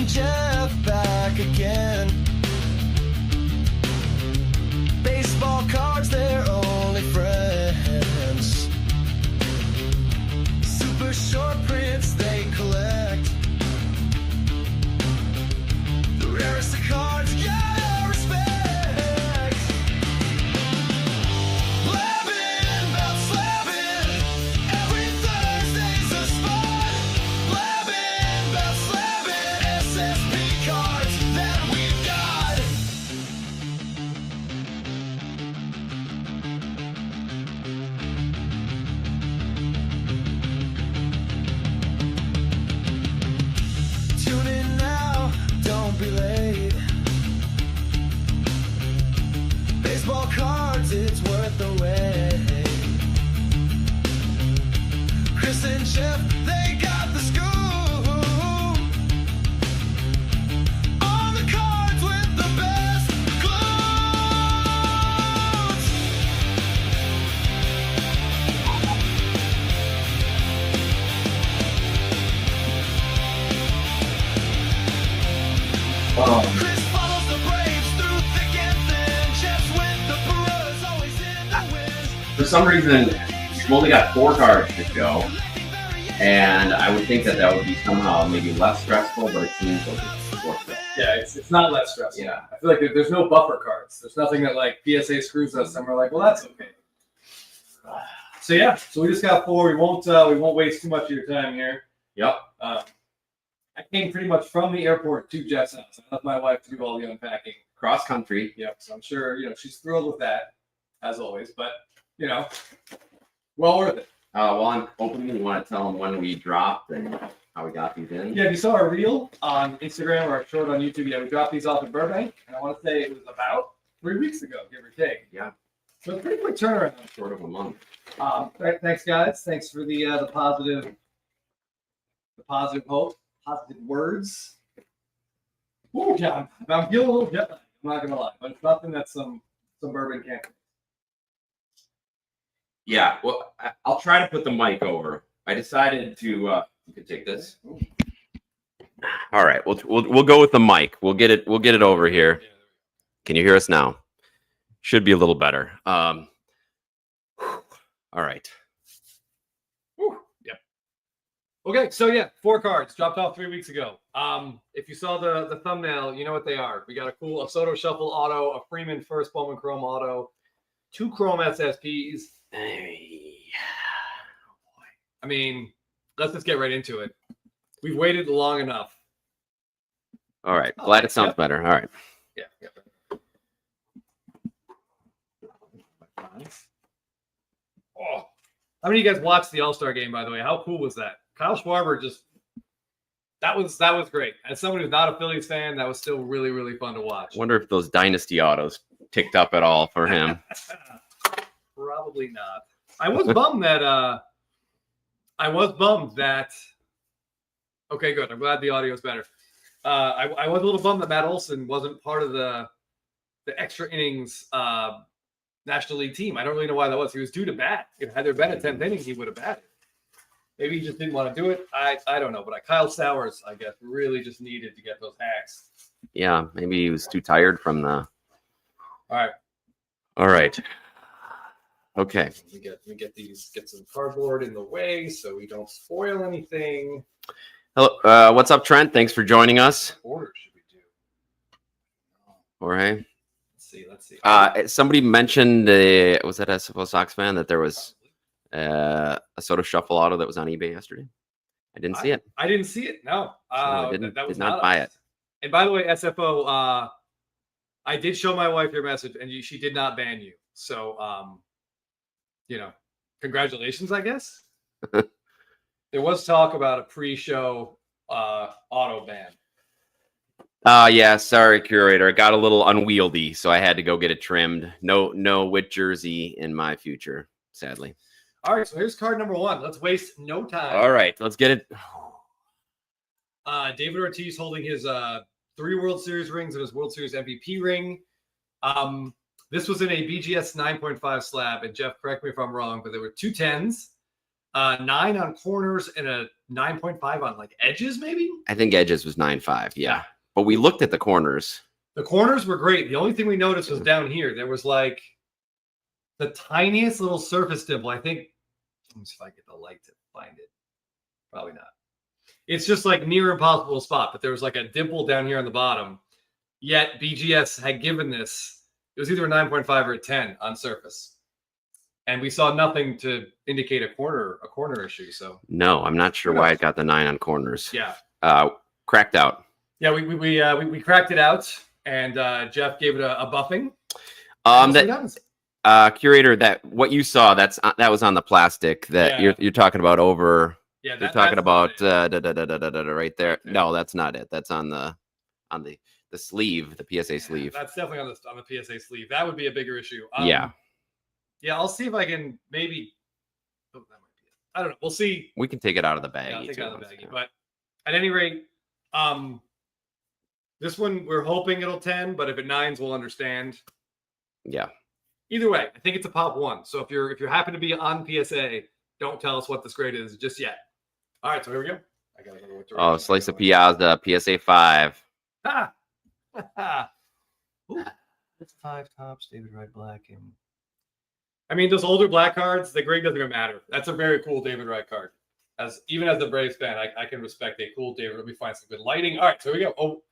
and Jeff back again. Baseball cards, they're only friends. Super short prints they collect. The rarest of cards, gotta respect. Blabbing about slabbing, every Thursday's a spot. Blabbing about slabbing, SSP cards that we've got. Tune in now, don't be late. Baseball cards, it's worth the wait. Chris and Jeff, they got the scoop on the cards with the best clues. Chris follows the Braves through thick and thin. Jeff's with the Brewers, always in the win. For some reason, we've only got 4 cards to go, and I would think that would be somehow maybe less stressful, but it seems like it's more stressful. Yeah, it's not less stressful. Yeah. I feel like there's no buffer cards. There's nothing that like PSA screws us, and we're like, well, that's okay. So yeah, so we just got 4. We won't waste too much of your time here. Yep. I came pretty much from the airport to Jeff's house. I left my wife to do all the unpacking. Cross country. Yep. So I'm sure she's thrilled with that, as always. But well worth it. Well, I'm opening. You want to tell them when we dropped and how we got these in? Yeah, if you saw our reel on Instagram or our short on YouTube, we dropped these off in Burbank, and I want to say it was about 3 weeks ago, give or take. Yeah. So it's a pretty quick turnaround. Short of a month. Thanks, guys. Thanks for the positive hope, positive words. Ooh, John, I'm feeling a little jet lagged. I'm not gonna lie, but it's nothing that some bourbon can't. Yeah. Well, I'll try to put the mic over. I decided to. You can take this. All right. We'll go with the mic. We'll get it over here. Can you hear us now? Should be a little better. All right. Yep. Okay, so yeah, 4 cards dropped off 3 weeks ago. If you saw the thumbnail, you know what they are. We got a Soto Shuffle auto, a Freeman first Bowman Chrome auto, 2 Chrome SSPs. I mean, let's just get right into it. We've waited long enough. All right. Glad it sounds better. All right. Yeah. Oh, how many of you guys watched the All-Star game, by the way? How cool was that? Kyle Schwarber that was great. As someone who's not a Phillies fan, that was still really, really fun to watch. Wonder if those dynasty autos ticked up at all for him. Probably not. I was bummed that okay, good. I'm glad the audio is better. I was a little bummed that Matt Olson wasn't part of the extra innings National League team. I don't really know why that was. He was due to bat. Had there been a 10th inning, he would have batted. Maybe he just didn't want to do it. I don't know. But Kyle Sowers, I guess, really just needed to get those hacks. Yeah, maybe he was too tired from the. All right. Okay. Let me get some cardboard in the way so we don't spoil anything. Hello. What's up, Trent? Thanks for joining us. What order should we do? Jorge. Let's see. Somebody mentioned, was that a Sox fan, that there was a Soto Shuffle auto that was on eBay yesterday? I didn't see it. I didn't see it. No. I did not buy it. And by the way, SFO, I did show my wife your message, and she did not ban you. So, congratulations, I guess. There was talk about a pre-show auto ban. Yeah, sorry, curator. It got a little unwieldy, so I had to go get it trimmed. No Witt jersey in my future, sadly. All right, so here's card number 1. Let's waste no time. All right, let's get it. David Ortiz holding his 3 World Series rings and his World Series MVP ring. This was in a BGS 9.5 slab, and Jeff, correct me if I'm wrong, but there were 2 10s, 9 on corners, and a 9.5 on like edges, maybe. I think edges was 9.5. Yeah. Yeah. But we looked at the corners. The corners were great. The only thing we noticed was down here. There was like the tiniest little surface dimple. I think. Let me see if I get the light to find it. Probably not. It's just like near impossible to spot, but there was like a dimple down here on the bottom. Yet BGS had given this, it was either a 9.5 or a 10 on surface. And we saw nothing to indicate a corner issue. So No, I'm not sure why it got the 9 on corners. yeah. Cracked out. Yeah, we cracked it out, and Jeff gave it a buffing. Curator, that what you saw, that was on the plastic that you're talking about over. Yeah, you're talking about right there. Okay. No, that's not it. That's on the sleeve, the PSA sleeve. That's definitely on the PSA sleeve. That would be a bigger issue. Yeah. Yeah, I'll see if I can maybe. Oh, that might be it. I don't know. We'll see. We can take it out of the baggie. Yeah, I'll take it out of the too. baggie. But at any rate, this one we're hoping it'll 10, but if it 9s, we'll understand. Yeah. Either way, I think it's a pop 1. So if you happen to be on PSA, don't tell us what this grade is just yet. All right, so here we go. I gotta go with Oh, Slice of Piazza, PSA 5. Ha! Ooh, that's 5 tops, David Wright Black. And I mean, those older black cards, the grade doesn't even matter. That's a very cool David Wright card. Even as a Braves fan, I can respect a cool David. Let me find some good lighting. All right, so here we go. Oh,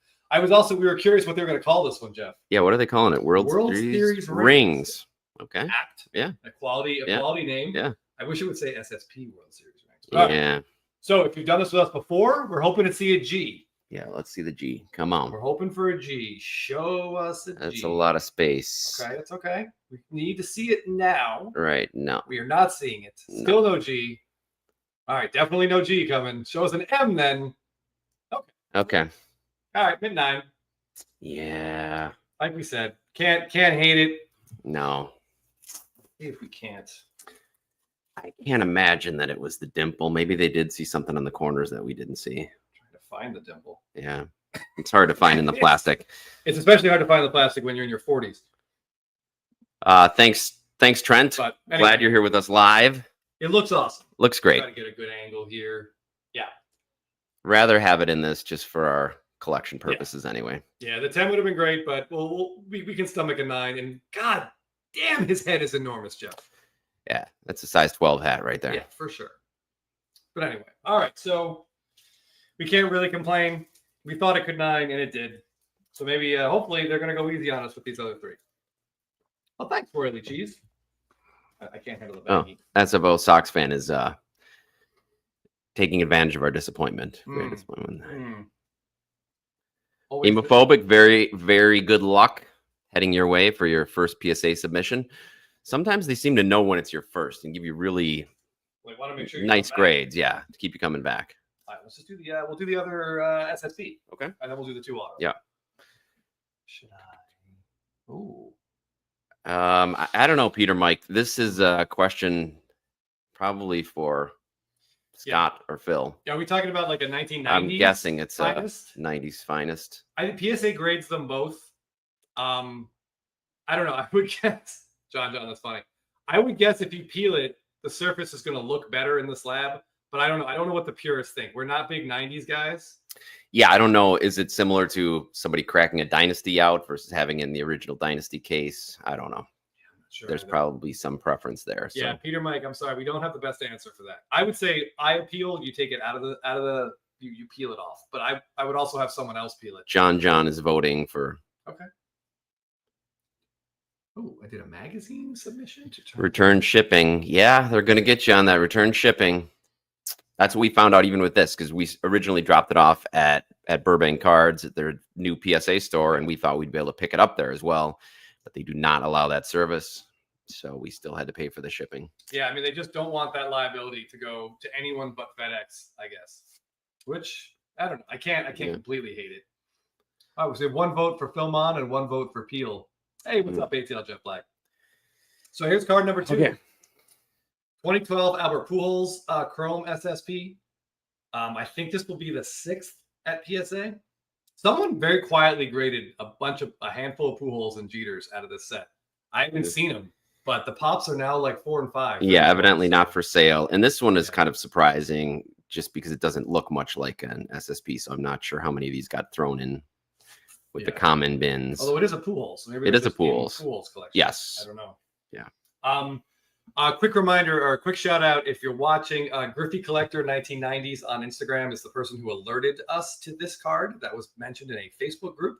we were curious what they were going to call this one, Jeff. Yeah, what are they calling it? World Series Rings. Okay. Apt. Yeah. A quality name. Yeah. I wish it would say SSP World Series Rings. All right. Yeah. So if you've done this with us before, we're hoping to see a G. Yeah, let's see the G. Come on. We're hoping for a G. Show us a G. That's a lot of space. Okay, that's okay. We need to see it now. Right. No. We are not seeing it. Still no G. All right, definitely no G coming. Show us an M then. Okay. All right, mid-9. Yeah. Like we said, can't hate it. No. See if we can't. I can't imagine that it was the dimple. Maybe they did see something on the corners that we didn't see. Trying to find the dimple. Yeah. It's hard to find in the plastic. It's especially hard to find the plastic when you're in your 40s. Thanks, Trent. But anyway, Glad you're here with us live. it looks awesome. Looks great. Try to get a good angle here. Yeah. Rather have it in this just for our collection purposes anyway. Yeah, the 10 would have been great, but we can stomach a 9. And God damn, his head is enormous, Jeff. Yeah, that's a size 12 hat right there. Yeah, for sure. But anyway, all right. So we can't really complain. We thought it could 9, and it did. So maybe, hopefully, they're going to go easy on us with these other 3. Well, thanks, Royally Cheese. I can't handle the baggie. That's a Sox fan is taking advantage of our disappointment. Great disappointment. Hemophobic, very, very good luck heading your way for your first PSA submission. Sometimes they seem to know when it's your first and give you really make sure nice grades. Yeah, to keep you coming back. All right, let's just do we'll do the other SSP. Okay. And then we'll do the 2 auto. Yeah. Should I? Ooh. I don't know, Peter Mike. This is a question probably for Scott or Phil. Yeah, are we talking about like a 1990s? I'm guessing it's finest? 90s finest. I think PSA grades them both. I don't know. I would guess, John, that's funny. I would guess if you peel it, the surface is going to look better in the slab. But I don't know. I don't know what the purists think. We're not big 90s guys. Yeah, I don't know. Is it similar to somebody cracking a Dynasty out versus having in the original Dynasty case? I don't know. Yeah, I'm not sure. There's probably some preference there. So. Yeah, Peter Mike, I'm sorry. We don't have the best answer for that. I would say I appeal. You take it out of the you peel it off. But I would also have someone else peel it. John is voting for. Okay. Oh, I did a magazine submission to return shipping. Yeah, they're going to get you on that return shipping. That's what we found out even with this, because we originally dropped it off at Burbank Cards at their new PSA store, and we thought we'd be able to pick it up there as well, but they do not allow that service, so we still had to pay for the shipping. Yeah, I mean, they just don't want that liability to go to anyone but FedEx, I guess. Which I don't know. I can't completely hate it. I would say 1 vote for Philmon and 1 vote for Peel. Hey, what's up, ATL Jeff Black? So here's card number 2. Okay. 2012 Albert Pujols Chrome SSP. I think this will be the 6th at PSA. Someone very quietly graded a handful of Pujols and Jeters out of this set. I haven't seen them, but the pops are now like 4 and 5. Yeah, evidently not for sale. And this one is kind of surprising just because it doesn't look much like an SSP. So I'm not sure how many of these got thrown in with the common bins. Although it is a Pujols. So maybe It it's is a just in Pujols. Pujols collection. Yes. I don't know. Yeah. A quick reminder or a quick shout out if you're watching Griffey Collector 1990s on Instagram is the person who alerted us to this card that was mentioned in a Facebook group,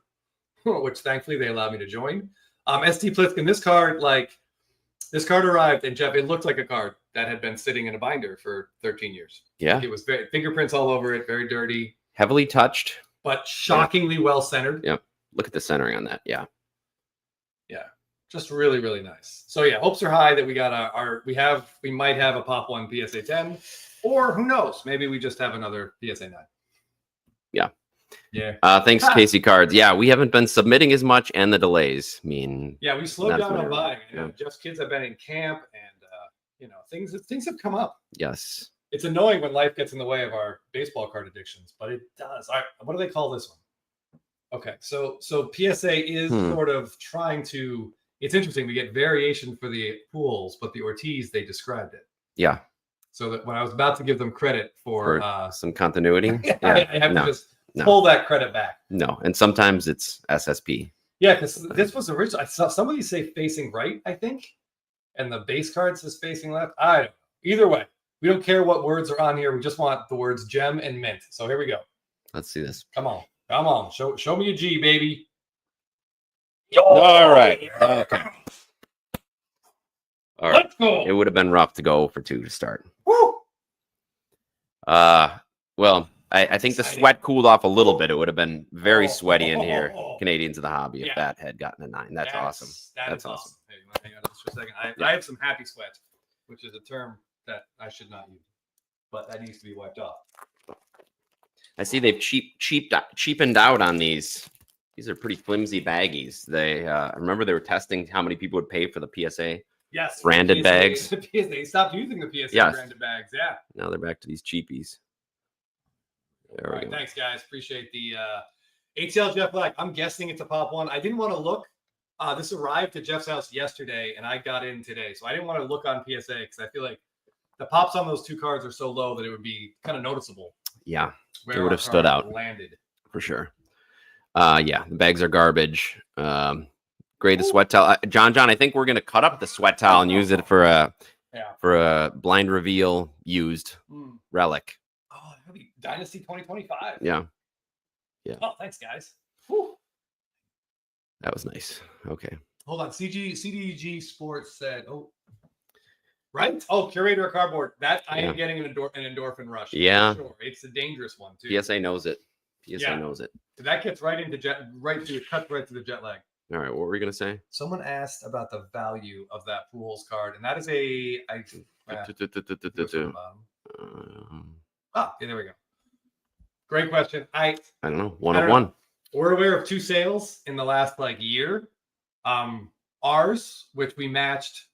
which thankfully they allowed me to join. ST Plissken, this card arrived, and Jeff, it looked like a card that had been sitting in a binder for 13 years. Yeah. It was very fingerprints all over it, very dirty, Heavily touched. but shockingly well centered. Yeah. Look at the centering on that. Yeah. Yeah, just really, really nice. So yeah, hopes are high that we got we might have a Pop 1 PSA 10, or who knows, maybe we just have another PSA 9. Yeah. Yeah. Thanks, Casey Cards. Yeah, we haven't been submitting as much, and the delays mean. Yeah, we slowed That's down what on I- buying. yeah. Jeff's kids have been in camp, and things have come up. Yes. It's annoying when life gets in the way of our baseball card addictions, but it does. All right, what do they call this one? Okay, so PSA is sort of trying to. It's interesting. We get variation for the Pujols, but the Ortiz, they described it. Yeah. So that when I was about to give them credit for some continuity. I have No. to just pull that credit back. No. And sometimes it's SSP. Yeah, because this was original. I saw some of these say facing right, I think, and the base card says facing left. I don't know. Either way, we don't care what words are on here. We just want the words gem and mint. So here we go. Let's see this. Come on. Show me a G, baby. All right. Okay. All right. Let's go. It would have been rough to go for 2 to start. Woo! Well, I think the Exciting. sweat cooled off a little bit. It would have been very Oh, sweaty in here. oh. Canadians of the hobby if Yeah. that had gotten a 9. That's awesome. That's That's awesome. Hey, you want to hang on to this for a second? Yeah. I have some happy sweat, which is a term that I should not use, but that needs to be wiped off. I see they've cheapened out on these. These are pretty flimsy baggies. They remember they were testing how many people would pay for the PSA. Yes. Branded PSA bags. They stopped using the PSA Yes. branded bags. Yeah. Now they're back to these cheapies. There All we right. go. Thanks, guys. Appreciate the ATL Jeff Black. I'm guessing it's a Pop 1. I didn't want to look. This arrived to Jeff's house yesterday, and I got in today. So I didn't want to look on PSA because I feel like the pops on those 2 cards are so low that it would be kind of noticeable. Yeah, where It would our have stood card out. Landed. for sure. Yeah, the bags are garbage. Grade the sweat towel. John, I think we're gonna cut up the sweat towel and use it for a blind reveal used relic. Oh, that'd be Dynasty 2025. Yeah, Oh, thanks, guys. Whew. that was nice. Okay. Hold on. CDG Sports said, right? Oh, curator of cardboard. That I am getting an endorphin rush. for Yeah. sure. It's a dangerous one too. PSA knows it. PSA knows it. That gets right into cut right to the jet lag. All right, what were we gonna say? Someone asked about the value of that Pujols card, and that is there we go. Great question. I don't know. One I of don't one. know. We're aware of 2 sales in the last year. Ours, which we matched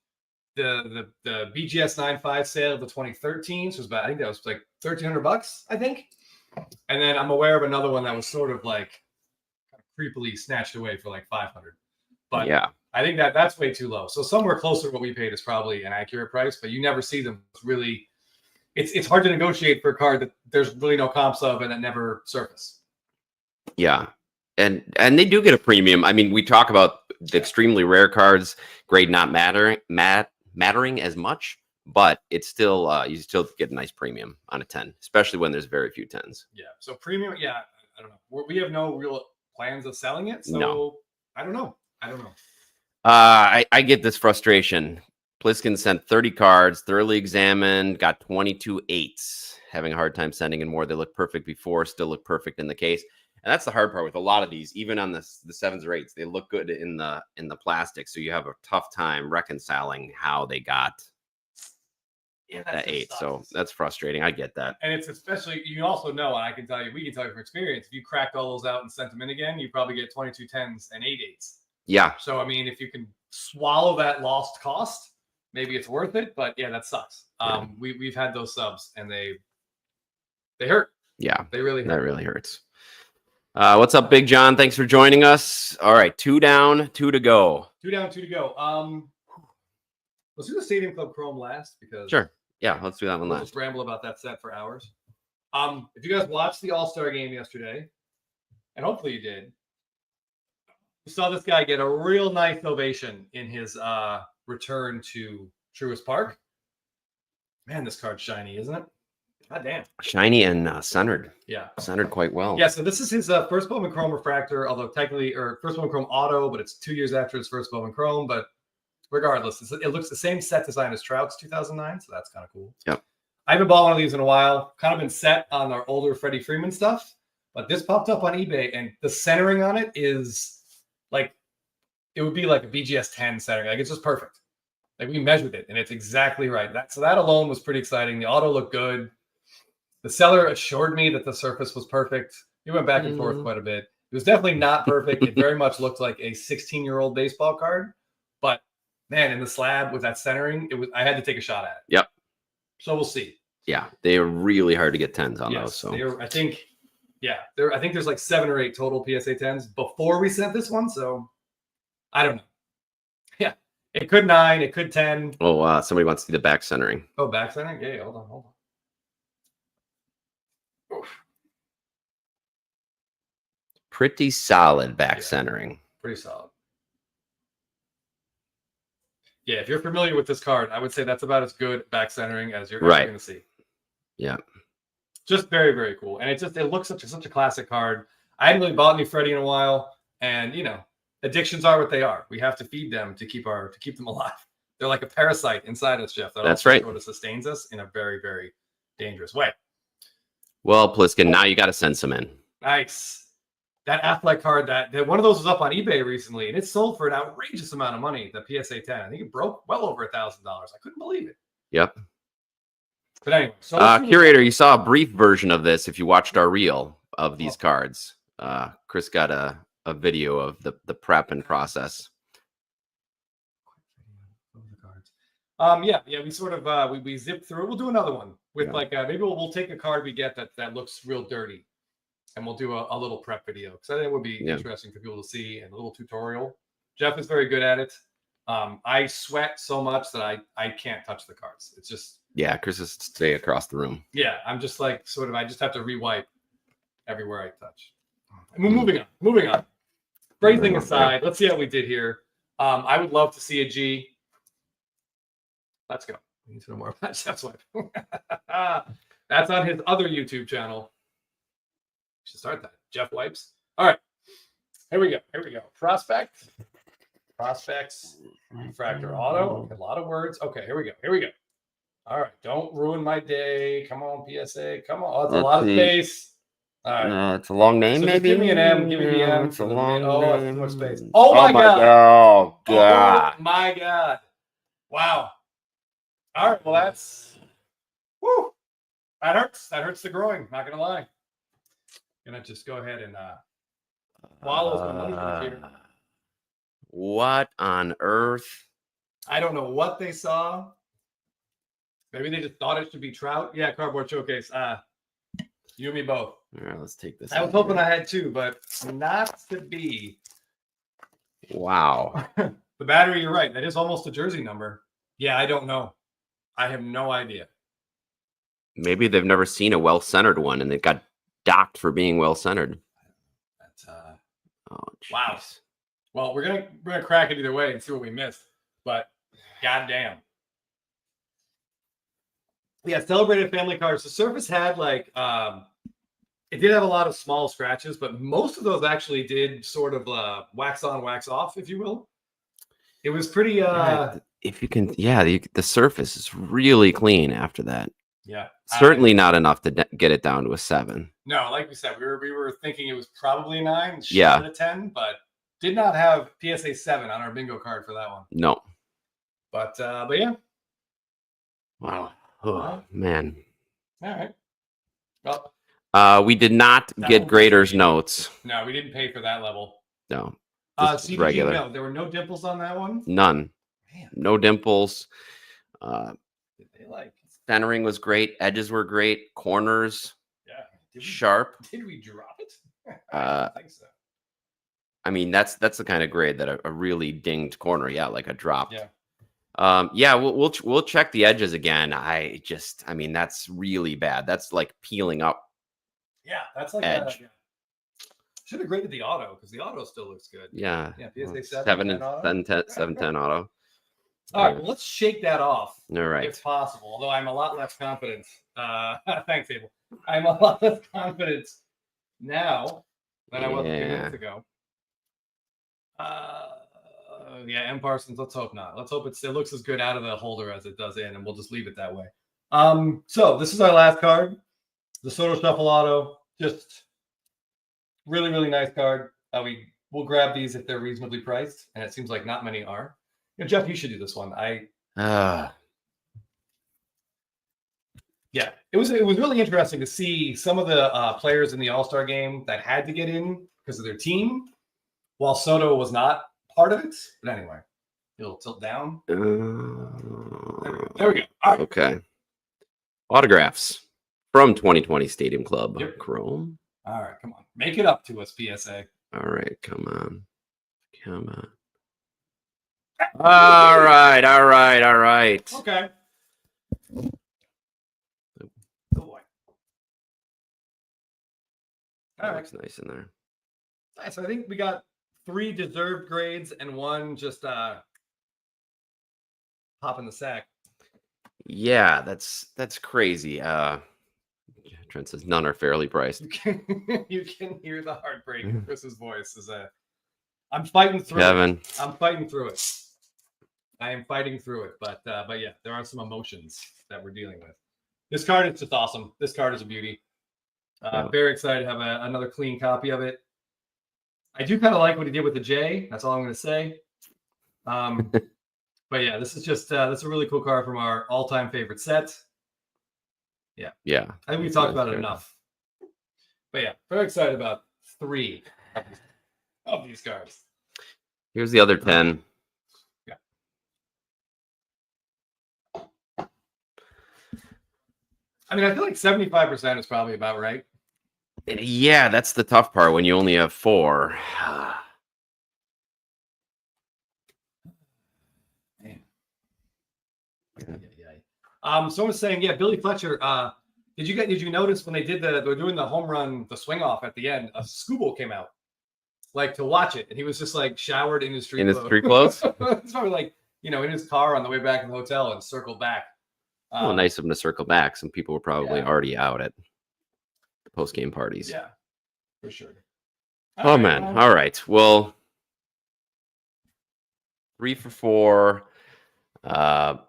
the BGS 95 sale of the 2013, so it was about, I think that was like $1,300, I think. And then I'm aware of another one that was sort of like creepily snatched away for like $500. But Yeah. I think that's way too low. So somewhere closer to what we paid is probably an accurate price, but you never see them really. It's hard to negotiate for a card that there's really no comps of and that never surface. Yeah. And they do get a premium. I mean, we talk about the extremely rare cards, grade not mattering as much, but it's still you still get a nice premium on a 10, especially when there's very few 10s. Yeah. So premium, I don't know. We have no real plans of selling it. So No. I don't know. I get this frustration. Plissken sent 30 cards, thoroughly examined, got 22 8s, having a hard time sending in more. They look perfect before, still look perfect in the case. And that's the hard part with a lot of these, even on the 7s or 8s. They look good in the plastic, so you have a tough time reconciling how they got that 8. So that's frustrating. I get that. And it's especially, you also know, and we can tell you from experience, if you cracked all those out and sent them in again, you probably get 22 10s and 8 8s. Yeah. So, I mean, if you can swallow that lost cost, maybe it's worth it. But yeah, that sucks. We've had those subs and they hurt. Yeah. They really hurt. That really hurts. What's up, Big John? Thanks for joining us. All right, 2 down, 2 to go. 2 down, 2 to go. Let's do the Stadium Club Chrome last because Sure. Yeah, let's do that one we'll last. just ramble about that set for hours. If you guys watched the All-Star game yesterday, and hopefully you did, you saw this guy get a real nice ovation in his return to Truist Park. Man, this card's shiny, isn't it? God damn. Shiny and centered. Yeah. Centered quite well. Yeah, so this is his first Bowman Chrome refractor, although technically, or first Bowman Chrome auto, but it's 2 years after his first Bowman Chrome. But regardless, it looks the same set design as Trout's 2009, so that's kind of cool. Yep. I haven't bought one of these in a while. Kind of been set on our older Freddie Freeman stuff, but this popped up on eBay, and the centering on it is like, it would be like a BGS 10 centering. Like, it's just perfect. Like, we measured it, and it's exactly right. So that alone was pretty exciting. The auto looked good. The seller assured me that the surface was perfect. We went back and forth quite a bit. It was definitely not perfect. It very much looked like a 16-year-old baseball card. But, man, in the slab with that centering, I had to take a shot at it. Yep. So we'll see. Yeah, they are really hard to get 10s on those. So I think there's like 7 or 8 total PSA 10s before we sent this one. So I don't know. Yeah, it could 9, it could 10. Oh, somebody wants to see the back centering. Oh, back centering? Yeah, hold on. Oof. Pretty solid back centering. Pretty solid. Yeah, if you're familiar with this card, I would say that's about as good back centering as you're going to see. Yeah. Just very, very cool. And it looks such a classic card. I hadn't really bought any Freddie in a while. And, addictions are what they are. We have to feed them to keep them alive. They're like a parasite inside us, Jeff. That's right. Sort of sustains us in a very, very dangerous way. Well, Pliskin, now you got to send some in. Nice. That Affleck card, that one of those was up on eBay recently, and it sold for an outrageous amount of money, the PSA 10. I think it broke well over $1,000. I couldn't believe it. Yep. But anyway. So Curator, you saw a brief version of this if you watched our reel of these cards. Chris got a video of the prep and process. We sort of we zip through. We'll do another one with maybe we'll take a card we get that looks real dirty, and we'll do a little prep video because I think it would be interesting for people to see, and a little tutorial. Jeff is very good at it. I sweat so much that I can't touch the cards. It's just Chris is stay across the room. Yeah, I'm just like I just have to rewipe everywhere I touch. And we're moving on. Phrasing aside, let's see how we did here. I would love to see a G. Let's go. We need to know more about Jeff's wife. That's on his other YouTube channel. We should start that. Jeff Wipes. All right. Here we go. Prospects. Refractor auto. A lot of words. Okay, here we go. All right. Don't ruin my day. Come on, PSA. Come on. Oh, it's a lot of space. All right. It's a long name, So maybe? give me an M. Give me the M. It's a long name. name. It's too much space. Oh, my God. Oh, God. Oh, my God. Wow. All right. Well, that's... Woo. That hurts. That hurts the groin. Not going to lie. Going to just go ahead and swallow some money here. What on earth? I don't know what they saw. Maybe they just thought it should be Trout. Yeah, Cardboard Showcase. You and me both. All right, let's take this. I was hoping I had 2, but not to be. Wow. The battery, you're right. That is almost a jersey number. Yeah, I don't know. I have no idea. Maybe they've never seen a well-centered one, and it got docked for being well-centered. That's wow. Well, we're gonna crack it either way and see what we missed. But goddamn. Yeah, celebrated family cards. The surface had it did have a lot of small scratches, but most of those actually did sort of wax on, wax off, if you will. It was pretty. If you can, the surface is really clean after that. Yeah, certainly not enough to get it down to a 7. No, like we said, we were thinking it was probably a 9, yeah, a 10, but did not have PSA 7 on our bingo card for that one. No, but yeah. Wow. Oh, man. All right. Well, we did not get Grader's notes. No, we didn't pay for that level. No. CDG, regular. No, there were no dimples on that one. None. Man. No dimples. They centering was great. Edges were great. Corners. Yeah. Sharp. Did we drop it? I don't think so. I mean, that's the kind of grade that a really dinged corner, like a drop. Yeah. Yeah, we'll check the edges again. I mean, that's really bad. That's like peeling up Yeah, that's like edge. Should have graded the auto because the auto still looks good. Yeah. Yeah, PSA Well, 7 and auto. 710 auto. All right, well, let's shake that off All right. if possible. Although I'm a lot less confident. Thanks, Abel. I'm a lot less confident now than I was a few minutes ago. Yeah, M. Parsons. Let's hope not. Let's hope it looks as good out of the holder as it does in, and we'll just leave it that way. So this is our last card, the Soto Shuffle Auto. Just really, really nice card. We'll grab these if they're reasonably priced, and it seems like not many are. Jeff, you should do this one. Yeah, it was really interesting to see some of the players in the All-Star game that had to get in because of their team, while Soto was not part of it. But anyway, it'll tilt down. There we go. All right. Okay. Autographs from 2020 Stadium Club. Yep. Chrome. All right, come on. Make it up to us, PSA. All right, come on. All right. Okay. Good boy. All right. Looks nice in there. Nice. I think we got 3 deserved grades and 1 just pop in the sack. Yeah, that's crazy. Trent says none are fairly priced. You can hear the heartbreak in Chris's voice. I'm fighting through Kevin. it. I'm fighting through it. I am fighting through it, but yeah, there are some emotions that we're dealing with. This card is just awesome. This card is a beauty. Very excited to have another clean copy of it. I do kind of like what he did with the J. That's all I'm going to say. But yeah, this is just that's a really cool card from our all-time favorite set. Yeah. I think we've talked about it enough. But yeah, very excited about 3 of these cards. Here's the other 10. Yeah. I mean, I feel like 75% is probably about right. Yeah, that's the tough part when you only have 4. Man. Someone's saying, yeah, Billy Fletcher. Did you notice when they're doing the home run, the swing off at the end, a Scooble came out like to watch it, and he was just like showered in his street clothes. It's probably like in his car on the way back to the hotel and circled back. Well, nice of him to circle back. Some people were probably already out at the post game parties. Yeah, for sure. All right. All right. Well, 3 for 4. About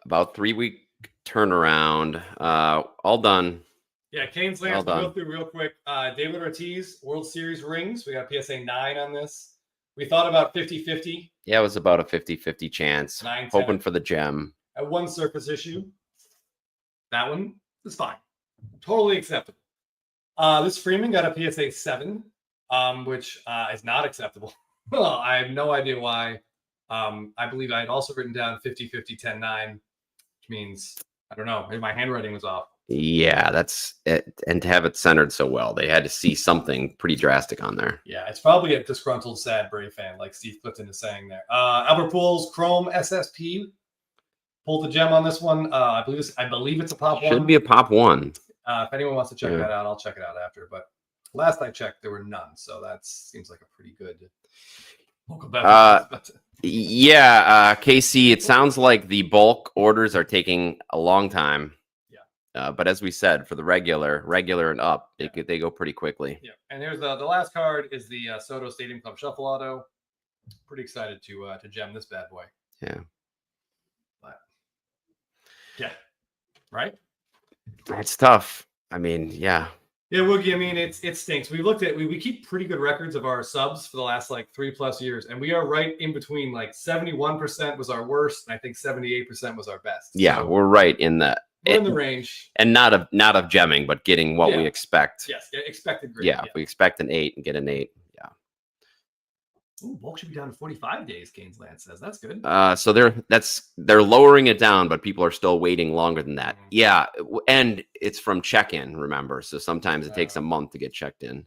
3-week turnaround. All done. Yeah, Kane's Lance, we'll go through real quick. David Ortiz, World Series rings. We got PSA 9 on this. We thought about 50-50. Yeah, it was about a 50-50 chance. 9, hoping for the gem. At 1 surface issue. That one is fine. Totally acceptable. This Freeman got a PSA 7, which is not acceptable. Well, I have no idea why. I believe I had also written down 50-50, 10-9, which means, I don't know, maybe my handwriting was off. Yeah, that's it. And to have it centered so well, they had to see something pretty drastic on there. Yeah, it's probably a disgruntled, sad Brave fan, like Steve Clifton is saying there. Albert Pujols, Chrome SSP. Pulled the gem on this one. I believe it's a pop 1. Should be a pop 1. If anyone wants to check that out, I'll check it out after. But last I checked, there were none. So that seems like a pretty good local beverage. Yeah, KC, it sounds like the bulk orders are taking a long time. Yeah. But as we said, for the regular and up, they go pretty quickly. Yeah. And here's the last card is the Soto Stadium Club Shuffle Auto. Pretty excited to gem this bad boy. Yeah. But, yeah. Right? It's tough. I mean, yeah. Yeah, Woogie, I mean, it stinks. We keep pretty good records of our subs for the last like 3+ years, and we are right in between. Like 71% was our worst, and I think 78% was our best. Yeah, so we're right in the range, and not of gemming, but getting what we expect. Yes, expected grade. Yeah, we expect an 8 and get an 8. Yeah. Ooh, bulk should be down to 45 days. Kane's Lance says that's good. So they're lowering it down, but people are still waiting longer than that. Yeah, and it's from check-in. Remember, so sometimes it takes a month to get checked in.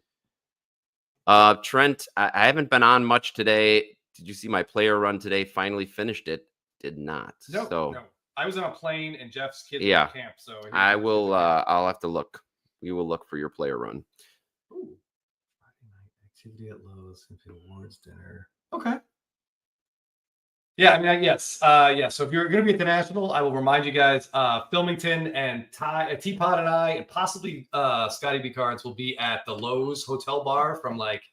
Trent, I haven't been on much today. Did you see my player run today? Finally finished it. did not. No, so no. I was on a plane and Jeff's kids were Yeah. at camp, so he I was will. at camp. I'll have to look. We will look for your player run. Ooh. Friday night activity at Lowe's, awards dinner. Okay. Yeah, I mean, yes. Yeah. So if you're going to be at the National, I will remind you guys, Filmington and Teapot and I, and possibly Scotty B. Cards will be at the Lowe's Hotel Bar from like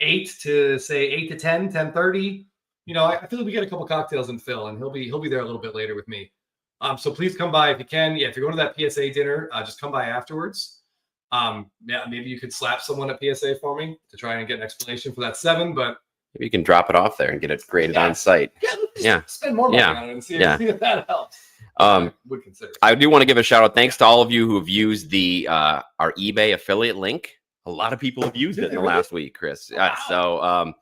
8 to say 8 to 10, 10:30. You know, I feel like we get a couple cocktails in Phil, and he'll be there a little bit later with me. So please come by if you can. Yeah, if you're going to that PSA dinner, just come by afterwards. Yeah, maybe you could slap someone at PSA for me to try and get an explanation for that 7, but Maybe you can drop it off there and get it graded on site. Yeah. Spend more money Yeah. on it and see Yeah. if that helps. Um, Would consider. I do want to give a shout out. Thanks to all of you who have used the our eBay affiliate link. A lot of people have used it in the last week, Chris. Wow. So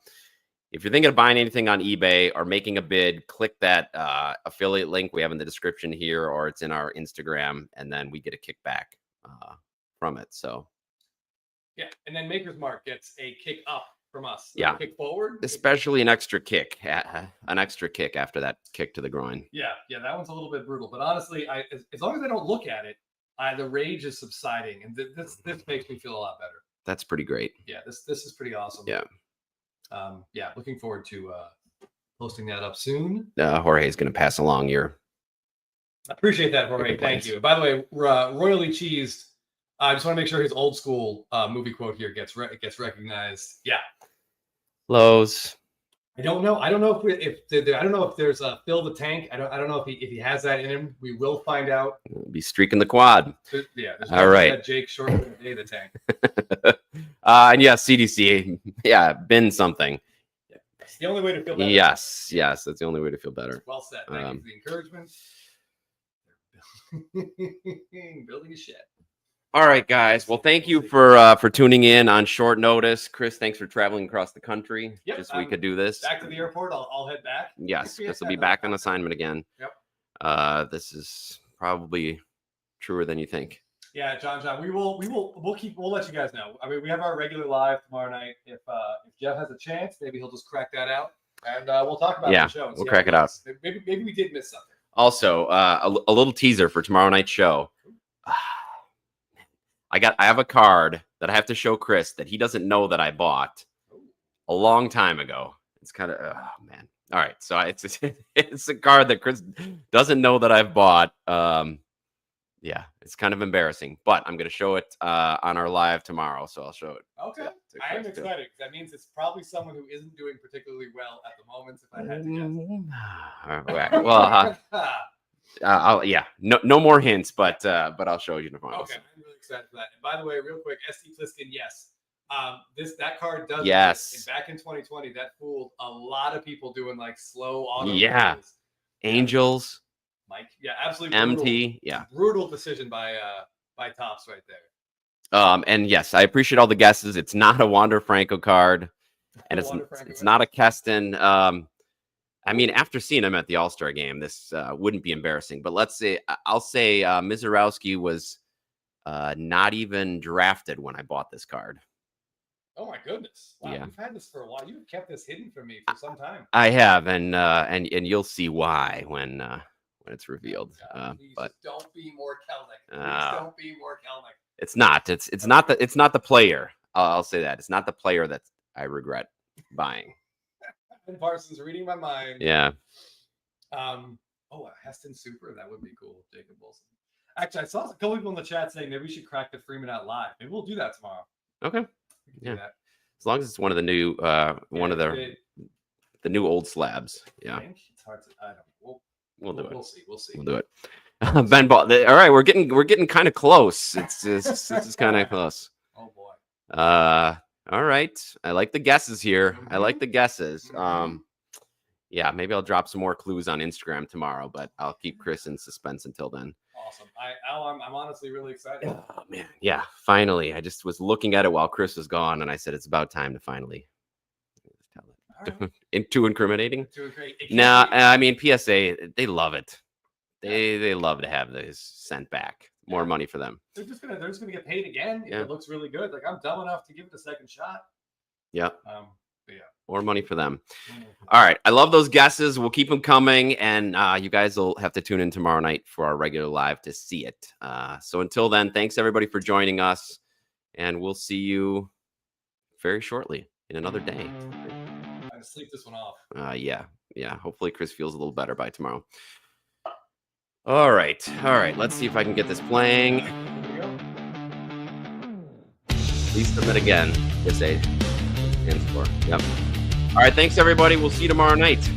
if you're thinking of buying anything on eBay or making a bid, click that affiliate link we have in the description here, or it's in our Instagram, and then we get a kickback from it. So Yeah, and then Maker's Mark gets a kick up from us. Yeah. Kick forward. especially an extra kick after that kick to the groin. Yeah, that one's a little bit brutal. But honestly, as long as I don't look at it, the rage is subsiding, and this makes me feel a lot better. That's pretty great. Yeah, this is pretty awesome. Yeah. Yeah, looking forward to posting that up soon. Jorge's going to pass along your. I appreciate that, Jorge. Thank complaints. you. And by the way, royally cheesed. I just want to make sure his old school movie quote here gets recognized. Yeah. Lowe's. I don't know. I don't know if there's a Phil the Tank. I don't know if he has that in him. We will find out. Be streaking the quad. There's All right. that Jake Short of the day the Tank. And yeah, CDC. Yeah, bin something. It's the only way to feel better. Yes, that's the only way to feel better. Well said. Thank you for the encouragement. Building a shed. All right, guys. Well, thank you for tuning in on short notice. Chris, thanks for traveling across the country Yep, just so we could do this. Back to the airport. I'll head back. Yes, Chris will be back on assignment again. Yep. This is probably truer than you think. Yeah, John. We'll let you guys know. I mean, we have our regular live tomorrow night. If Jeff has a chance, maybe he'll just crack that out, and we'll talk about it on the show. And we'll see crack how it out. goes. Maybe we did miss something. Also, a little teaser for tomorrow night's show. I have a card that I have to show Chris that he doesn't know that I bought a long time ago. It's kind of, oh man. All right. So it's a card that Chris doesn't know that I've bought. Yeah, it's kind of embarrassing, but I'm going to show it on our live tomorrow. So I'll show it. Okay. to I am Chris, too. excited. That means it's probably someone who isn't doing particularly well at the moment, if I had to guess. Well, no more hints, but I'll show you tomorrow. Okay, I'm really excited for that. And by the way, real quick, ST Pliskin, yes. That card does. Yes. And back in 2020, that fooled a lot of people doing like slow auto. Yeah. plays. Angels, Mike. Yeah, absolutely. MT, yeah. Brutal decision by Tops right there. And yes, I appreciate all the guesses. It's not a Wander Franco card, and it's not a Keston. I mean, after seeing him at the All-Star game, this wouldn't be embarrassing. But I'll say Mizorowski was not even drafted when I bought this card. Oh my goodness! Wow, Yeah. you've had this for a while. You've kept this hidden from me for some time. I have, and you'll see why when it's revealed. Please But just don't be more Kelnick. Please don't be more Kelnick. it's not. It's not the player. I'll say that it's not the player that I regret buying. And Parsons reading my mind. Yeah. A Heston Super, that would be cool. Jacob Wilson. Actually, I saw a couple people in the chat saying maybe we should crack the Freeman out live. Maybe we'll do that tomorrow. Okay. We can do Yeah. that. As long as it's one of the new the new old slabs. Yeah. I think it's hard to. I don't know. We'll do it. We'll see. We'll see. We'll do it. Ben Ball. All right, we're getting kind of close. This is kind of close. Oh boy. All right. I like the guesses here. I like the guesses. Yeah, maybe I'll drop some more clues on Instagram tomorrow, but I'll keep Chris in suspense until then. Awesome. I'm honestly really excited. Oh man, yeah. Finally, I just was looking at it while Chris was gone, and I said it's about time to finally tell it. All right. Too incriminating? Too great. No, I mean PSA. They love it. They love to have this sent back. More money for them. They're just gonna get paid again. If Yeah. it looks really good. Like I'm dumb enough to give it a second shot. Yeah. But yeah. More money for them. All right. I love those guesses. We'll keep them coming. And you guys will have to tune in tomorrow night for our regular live to see it. So until then, thanks everybody for joining us. And we'll see you very shortly in another day. I'm going to sleep this one off. Yeah. Hopefully Chris feels a little better by tomorrow. All right. Let's see if I can get this playing. Please submit again. PSA stands for. Yep. All right. Thanks, everybody. We'll see you tomorrow night.